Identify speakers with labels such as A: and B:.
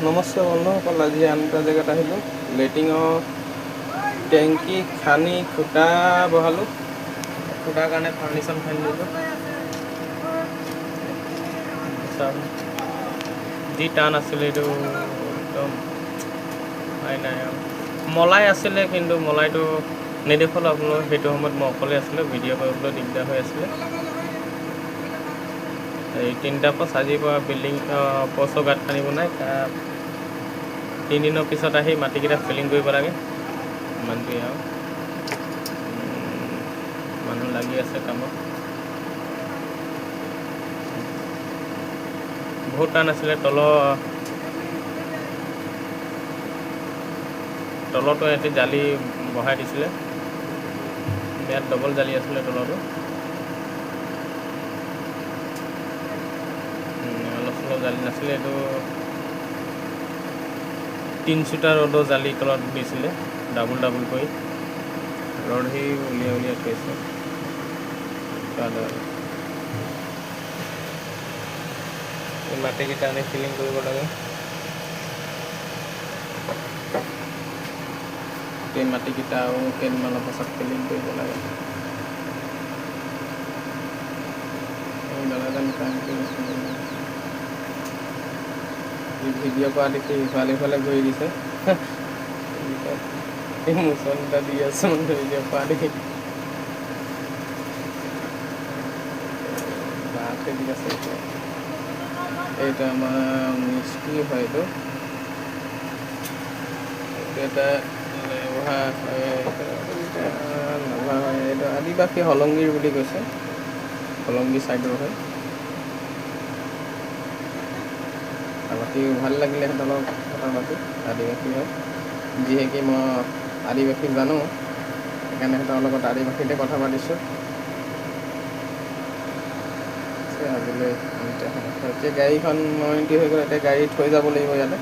A: নমস্কাৰ বন্ধুসকল, আজি আন এটা জেগাত আহিলোঁ। লেট্ৰিনৰ টেংকি খানি খুটা বহালোঁ। খুটাৰ কাৰণে ফাউণ্ডেশ্যন খান্দি দিলোঁ। যি টান আছিলে এইটো একদম নাই মলাই আছিলে, কিন্তু মলাইটো নেদেখলোঁ আপোনালোক। সেইটো সময়ত মই অকলে আছিলোঁ, ভিডিঅ' কৰিবলৈ দিগদাৰ হৈ আছিলে। এই 3টা পোষ্ট আজিৰ পৰা বিল্ডিং পষ্টৰ গাঁত খান্দিব নাই। 3 দিনৰ পিছত আহি মাটিকেইটা ফিলিং কৰিব লাগে। ইমানটোৱেই আৰু মানুহ লাগি আছে কামত। বহুত টান আছিলে। তলতো এটি জালি বহাই দিছিলে। ইয়াত ডবল জালি আছিলে তলতো। অলপ চলপ জালি নাছিলে। এইটো 3 চুটা ৰ'দৰ জালি তলত দিছিলে, ডাবুল কৰি। ৰদ সি উলিয়াই থৈছে। এই মাটিকেইটা আনি ফিলিং কৰিব লাগে। এই মাটিকেইটা আৰু কেইদিনমানৰ পাছত ফিলিং কৰিব লাগে। দাদাজন কাম কৰি আছে। ভিডিঅ' কৰা দেখি ইফালে ঘূৰি দিছে। মোচন এটা দি আছো ভিডিঅ' কৰা দেখি। ঠিক আছে, এইটো আমাৰ মিস্ত্ৰী হয়। এইটো এটা ব্যৱহাৰ হয়। এইটো আদিবাসী হলংগীৰ বুলি কৈছে। হলংগী ছাইডৰ হয়। বাকী ভাল লাগিলে সিহঁতৰ লগত কথা পাতি। আদিবাসী হয়, যিহেতু মই আদিবাসী জানো, সেইকাৰণে সিহঁতৰ লগত আদিবাসীতে কথা পাতিছোঁ। আজিলৈ এতিয়া গাড়ীখন মৰমতি হৈ গ'ল। এতিয়া গাড়ী থৈ যাব লাগিব ইয়াতে।